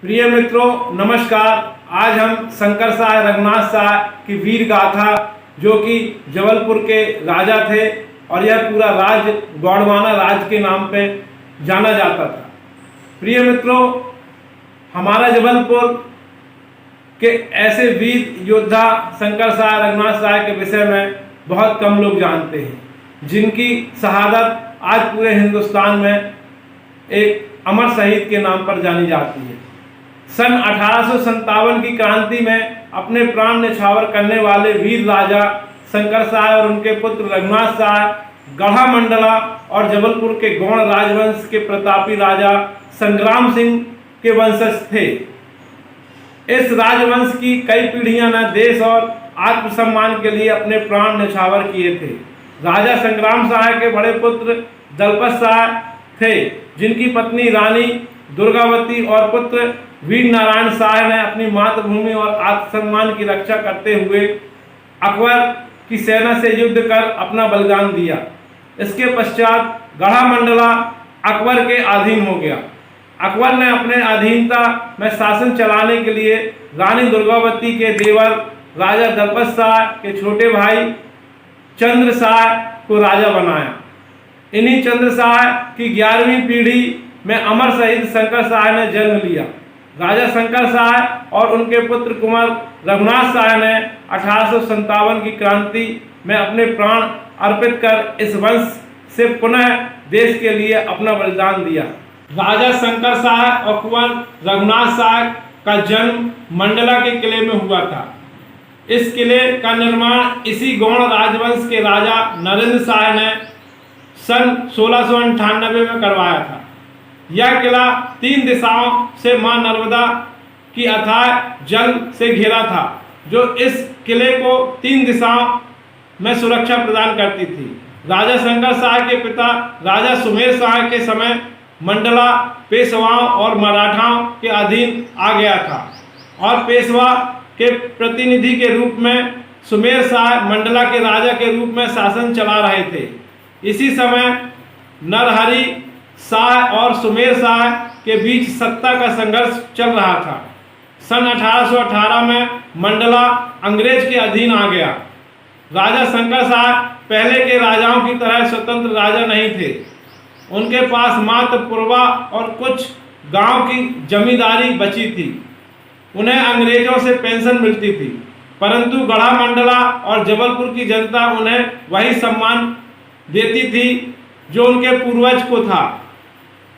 प्रिय मित्रों नमस्कार। आज हम शंकर शाह रघुनाथ शाह की वीर गाथा, जो कि जबलपुर के राजा थे और यह पूरा राज्य गोंडवाना राज्य के नाम पे जाना जाता था। प्रिय मित्रों, हमारा जबलपुर के ऐसे वीर योद्धा शंकर शाह रघुनाथ शाह के विषय में बहुत कम लोग जानते हैं, जिनकी शहादत आज पूरे हिंदुस्तान में एक अमर शहीद के नाम पर जानी जाती है। सन 1857 की क्रांति में अपने प्राण न्यौछावर करने वाले वीर राजा शंकर शाह और उनके पुत्र रघुनाथ शाह गढ़ा मंडला और जबलपुर के गौड़ राजवंश के प्रतापी राजा संग्राम सिंह के वंशज थे। इस राजवंश की कई पीढ़ियां ने देश और आत्मसम्मान के लिए अपने प्राण न्यौछावर किए थे। राजा संग्राम शाह के बड़े पुत्र दलपत शाह थे, जिनकी पत्नी रानी दुर्गावती और पुत्र वीर नारायण शाह ने अपनी मातृभूमि और आत्मसम्मान की रक्षा करते हुए अकबर की सेना से युद्ध कर अपना बलिदान दिया। इसके पश्चात गढ़ा मंडला अकबर के अधीन हो गया। अकबर ने अपने अधीनता में शासन चलाने के लिए रानी दुर्गावती के देवर राजा दलपत शाह के छोटे भाई चंद्र शाह को राजा बनाया। इन्हीं चंद्र शाह की 11वीं पीढ़ी में अमर शहीद शंकर शाह ने जन्म लिया। राजा शंकर शाह और उनके पुत्र कुमार रघुनाथ शाह ने 1857 की क्रांति में अपने प्राण अर्पित कर इस वंश से पुनः देश के लिए अपना बलिदान दिया। राजा शंकर शाह और कुंवर रघुनाथ शाह का जन्म मंडला के किले में हुआ था। इस किले का निर्माण इसी गौड़ राजवंश के राजा नरेंद्र शाह ने सन 1698 में करवाया था। यह किला 3 दिशाओं से मां नर्मदा की अथाह जल से घिरा था, जो इस किले को 3 दिशाओं में सुरक्षा प्रदान करती थी। राजा शंकर शाह के पिता राजा सुमेर शाह के समय मंडला पेशवाओं और मराठाओं के अधीन आ गया था और पेशवा के प्रतिनिधि के रूप में सुमेर शाह मंडला के राजा के रूप में शासन चला रहे थे। इसी समय नरहरि शाह और सुमेर शाह के बीच सत्ता का संघर्ष चल रहा था। सन 1818 में मंडला अंग्रेज के अधीन आ गया। राजा शंकर शाह पहले के राजाओं की तरह स्वतंत्र राजा नहीं थे। उनके पास मात्र पुरवा और कुछ गांव की जमींदारी बची थी। उन्हें अंग्रेजों से पेंशन मिलती थी, परंतु गढ़ा मंडला और जबलपुर की जनता उन्हें वही सम्मान देती थी जो उनके पूर्वज को था।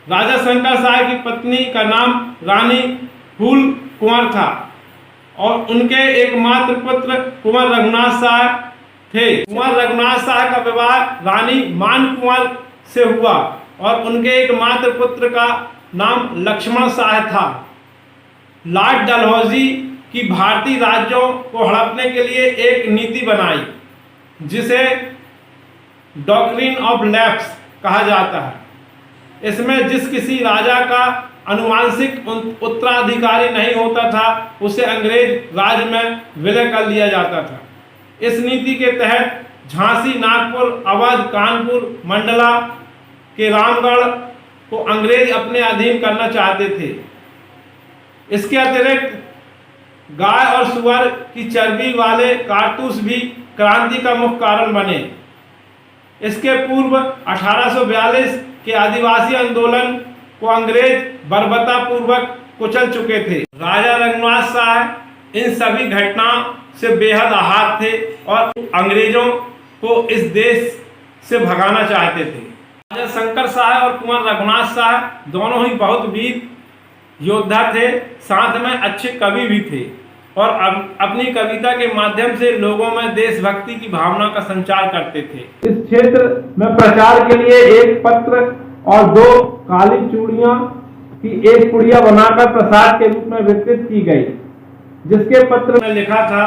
राजा शंकर शाह की पत्नी का नाम रानी फूल कुंवर था और उनके एकमात्र पुत्र कुंवर रघुनाथ शाह थे। कुंवर रघुनाथ शाह का विवाह रानी मान कुंवर से हुआ और उनके एकमात्र पुत्र का नाम लक्ष्मण शाह था। लॉर्ड डलहौजी की भारतीय राज्यों को हड़पने के लिए एक नीति बनाई, जिसे डॉक्ट्रिन ऑफ लैप्स कहा जाता है। इसमें जिस किसी राजा का अनुवांशिक उत्तराधिकारी नहीं होता था, उसे अंग्रेज राज में विलय कर लिया जाता था। इस नीति के तहत झांसी, नागपुर, अवध, कानपुर, मंडला के रामगढ़ को अंग्रेज अपने अधीन करना चाहते थे। इसके अतिरिक्त गाय और सुअर की चर्बी वाले कारतूस भी क्रांति का मुख्य कारण बने। इसके पूर्व 1842 के आदिवासी आंदोलन को अंग्रेज बर्बरतापूर्वक कुचल चुके थे। राजा रघुनाथ शाह इन सभी घटनाओं से बेहद आहत थे और अंग्रेजों को इस देश से भगाना चाहते थे। राजा शंकर शाह और कुंवर रघुनाथ शाह दोनों ही बहुत वीर योद्धा थे, साथ में अच्छे कवि भी थे और अपनी कविता के माध्यम से लोगों में देशभक्ति की भावना का संचार करते थे। इस क्षेत्र में प्रचार के लिए एक पत्र और 2 काली चूड़ियां की एक पुड़िया बनाकर प्रसाद के रूप में वितरित की गई, जिसके पत्र में लिखा था,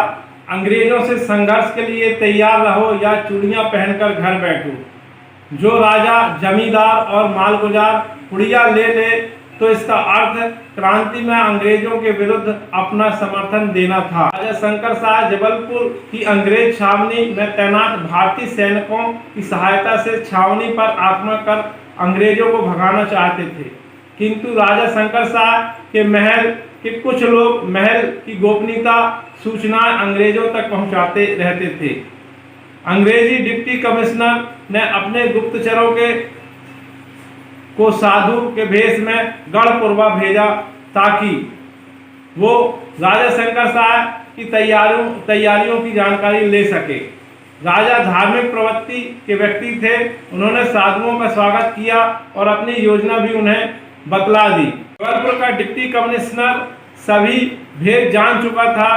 अंग्रेजों से संघर्ष के लिए तैयार रहो या चूड़ियां पहनकर घर बैठो। जो राजा जमींदार और मालगुजार पुड़िया ले ले तो इसका अर्थ क्रांति में अंग्रेजों के विरुद्ध अपना समर्थन देना था। राजा शंकर शाह जबलपुर की अंग्रेज छावनी में तैनात भारतीय सैनिकों की सहायता से छावनी पर आक्रमण कर अंग्रेजों को भगाना चाहते थे, किंतु राजा शंकर शाह के महल के कुछ लोग महल की गोपनीयता सूचनाएं अंग्रेजों तक पहुंचाते रहते थे। अंग्रेजी डिप्टी कमिश्नर ने अपने गुप्तचरों को साधु के भेष में गढ़पुरवा भेजा ताकि वो राजा शंकर शाह की तैयारियों की जानकारी ले सके। राजा धार्मिक प्रवृत्ति के व्यक्ति थे। उन्होंने साधुओं का स्वागत किया और अपनी योजना भी उन्हें बतला दी। जबलपुर का डिप्टी कमिश्नर सभी भेद जान चुका था।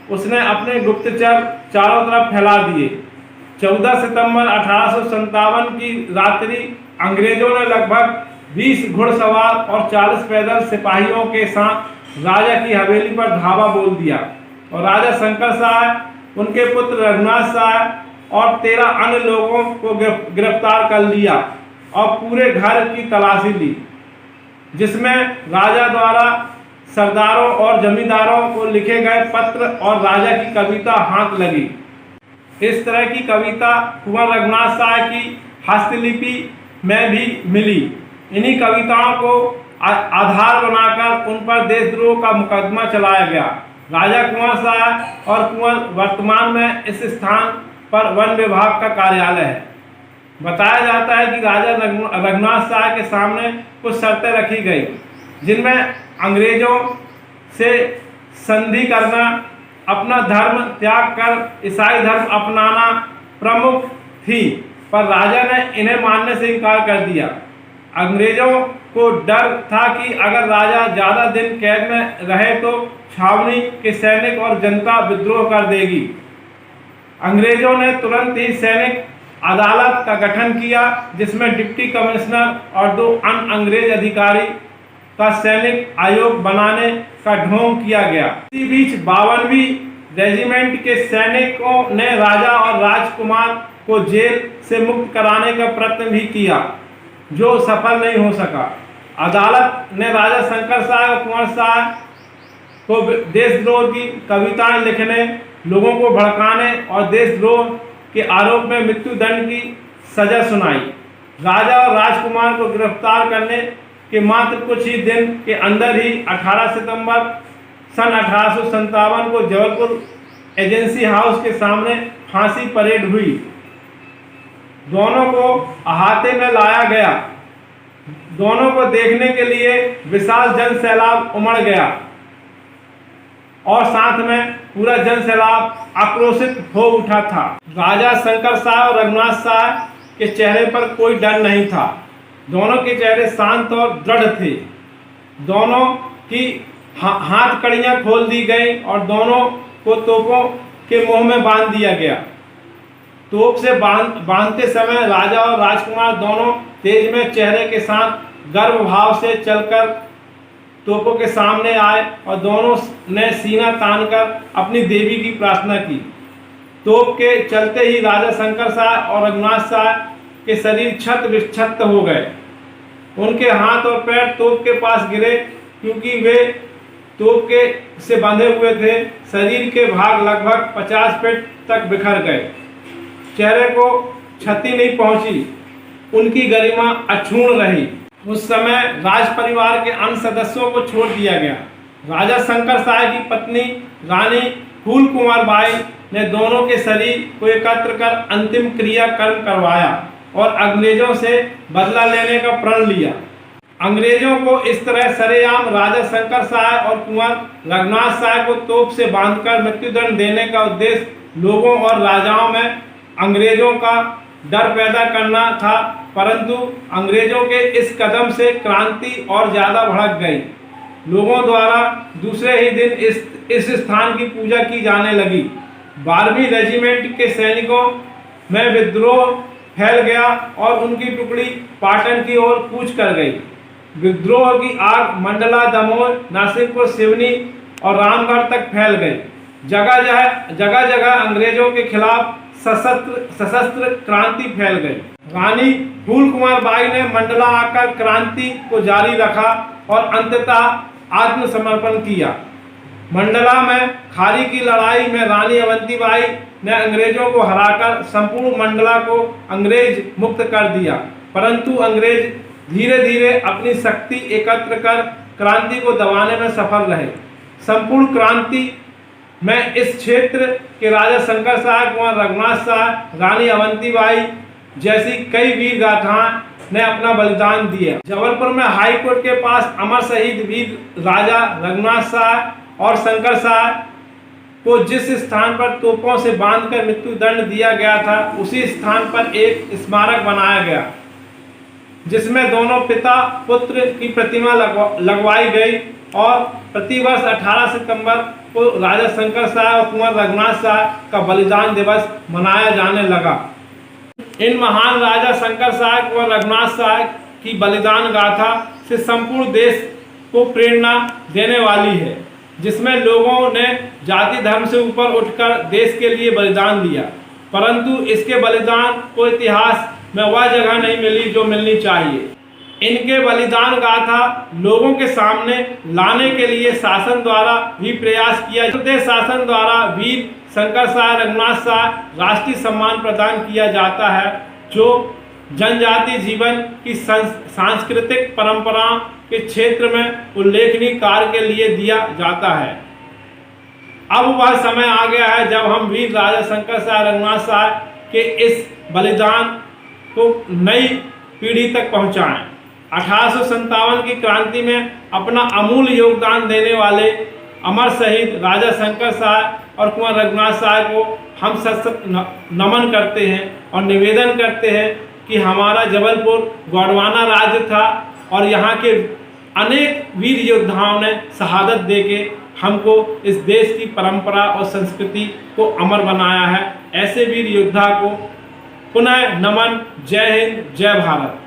उसने अपने गुप्तचर चारों तरफ फैला दिए। 14 सितंबर 1857 की रात्रि अंग्रेजों ने लगभग 20 घुड़सवार और 40 पैदल सिपाहियों के साथ राजा की हवेली पर धावा बोल दिया और राजा शंकर शाह, उनके पुत्र रघुनाथ शाह और 13 अन्य लोगों को गिरफ्तार कर लिया और पूरे घर की तलाशी ली, जिसमें राजा द्वारा सरदारों और जमींदारों को लिखे गए पत्र और राजा की कविता हाथ लगी। इस तरह की कविता कुंवर रघुनाथ शाह की हस्तलिपि में भी मिली। इन्हीं कविताओं को आधार बनाकर उन पर देशद्रोह का मुकदमा चलाया गया। राजा कुंवर शाह और कुंवर वर्तमान में इस स्थान पर वन विभाग का कार्यालय है। बताया जाता है कि राजा रघुनाथ शाह के सामने कुछ शर्तें रखी गई, जिनमें अंग्रेजों से संधि करना, अपना धर्म त्याग कर ईसाई धर्म अपनाना प्रमुख थी, पर राजा ने इन्हें मानने से इनकार कर दिया। अंग्रेजों को डर था कि अगर राजा ज़्यादा दिन कैद में रहे तो छावनी के सैनिक और जनता विद्रोह कर देगी। अंग्रेजों ने तुरंत ही सैनिक अदालत का गठन किया, जिसमें डिप्टी कमिश्नर और 2 अन्य अंग्रेज अधिकारी का सैनिक आयोग बनाने का ढोंग किया गया। इसी बीच 52वीं रेजिमेंट के सैनिकों ने राजा और राजकुमार को जेल से मुक्त कराने का प्रयत्न भी किया, जो सफल नहीं हो सका। अदालत ने राजा शंकर शाह और कुंवर शाह को देशद्रोह की कविताएं लिखने, लोगों को भड़काने और देशद्रोह के आरोप में मृत्युदंड की सजा सुनाई। राजा और राजकुमार को गिरफ्तार करने के मात्र कुछ ही दिन के अंदर ही 18 सितंबर सन 1857 को जबलपुर एजेंसी हाउस के सामने फांसी परेड हुई। दोनों को अहाते में लाया गया। दोनों को देखने के लिए विशाल जन सैलाब उमड़ गया और साथ में पूरा जन सैलाब आक्रोशित हो उठा था। राजा शंकर शाह और रघुनाथ शाह के चेहरे पर कोई डर नहीं था। दोनों के चेहरे शांत और दृढ़ थे। दोनों की हाथ कड़ियां खोल दी गई और दोनों को तोपों के मुंह में बांध दिया गया। तोप से बांधते समय राजा और राजकुमार दोनों तेज में चेहरे के साथ गर्व भाव से चलकर तोपों के सामने आए और दोनों ने सीना तानकर अपनी देवी की प्रार्थना की। तोप के चलते ही राजा शंकर शाह और रघुनाथ शाह के शरीर छत विक्षत हो गए। उनके हाथ और पैर तोप के पास गिरे, क्योंकि वे तोप के से बंधे हुए थे। शरीर के भाग लगभग 50 फीट तक बिखर गए। चेहरे को क्षति नहीं पहुंची, उनकी गरिमा अक्षुण्ण रही। उस समय राज परिवार के अन्य सदस्यों को छोड़ दिया गया। राजा शंकर शाह की पत्नी रानी फूल कुंवर बाई ने दोनों के शरीर को एकत्र कर अंतिम क्रियाकर्म करवाया और अंग्रेजों से बदला लेने का प्रण लिया। अंग्रेजों को इस तरह सरेआम राजा शंकर शाह और कुंवर रघुनाथ शाह को तोप से बांधकर मृत्युदंड देने का उद्देश्य लोगों और राजाओं में अंग्रेजों का डर पैदा करना था, परंतु अंग्रेजों के इस कदम से क्रांति और ज़्यादा भड़क गई। लोगों द्वारा दूसरे ही दिन इस स्थान की पूजा की जाने लगी। 12वीं रेजिमेंट के सैनिकों में विद्रोह फैल गया और उनकी टुकड़ी पाटन की ओर कूच कर गई। विद्रोह की आग मंडला, दमोह, नरसिंहपुर, सिवनी और रामगढ़ तक फैल गई। जगह जगह अंग्रेजों के खिलाफ सशस्त्र क्रांति फैल गई। रानी फूल कुंवर बाई ने मंडला आकर क्रांति को जारी रखा और अंततः आत्मसमर्पण किया। मंडला में खारी की लड़ाई में रानी अवंतीबाई ने अंग्रेजों को हराकर संपूर्ण मंडला को अंग्रेज मुक्त कर दिया, परंतु अंग्रेज धीरे धीरे अपनी शक्ति एकत्र कर क्रांति को दबाने में सफल रहे। संपूर्ण क्रांति में इस क्षेत्र के राजा शंकर शाह, कुंवर रघुनाथ शाह, रानी अवंतीबाई जैसी कई वीर गाथाएं ने अपना बलिदान दिया। जबलपुर में हाई कोर्ट के पास अमर शहीद वीर राजा रघुनाथ शाह और शंकर शाह को जिस स्थान पर तोपों से बांधकर मृत्यु दंड दिया गया था, उसी स्थान पर एक स्मारक बनाया गया, जिसमें दोनों पिता पुत्र की प्रतिमा लगवाई गई और प्रतिवर्ष 18 सितंबर को राजा शंकर शाह और कुंवर रघुनाथ शाह का बलिदान दिवस मनाया जाने लगा। इन महान राजा शंकर शाह, कुंवर रघुनाथ शाह की बलिदान गाथा से संपूर्ण देश को प्रेरणा देने वाली है, जिसमें लोगों ने जाति धर्म से ऊपर उठकर देश के लिए बलिदान दिया, परंतु इसके बलिदान को इतिहास में वह जगह नहीं मिली जो मिलनी चाहिए। इनके बलिदान गाथा लोगों के सामने लाने के लिए शासन द्वारा भी प्रयास किया। प्रदेश शासन द्वारा वीर शंकर शाह, रघुनाथ शाह राष्ट्रीय सम्मान प्रदान किया जाता है, जो जनजाति जीवन की सांस्कृतिक परंपरा के क्षेत्र में उल्लेखनीय कार्य के लिए दिया जाता है। अब वह समय आ गया है जब हम वीर राजा शंकर शाह, रघुनाथ शाह के इस बलिदान को नई पीढ़ी तक पहुंचाएं। 1857 की क्रांति में अपना अमूल्य योगदान देने वाले अमर शहीद राजा शंकर शाह और कुंवर रघुनाथ शाह को हम सशक्त नमन करते हैं और निवेदन करते हैं कि हमारा जबलपुर गोंडवाना राज्य था और यहाँ के अनेक वीर योद्धाओं ने शहादत देके हमको इस देश की परंपरा और संस्कृति को अमर बनाया है। ऐसे वीर योद्धा को पुनः नमन। जय हिंद, जय भारत।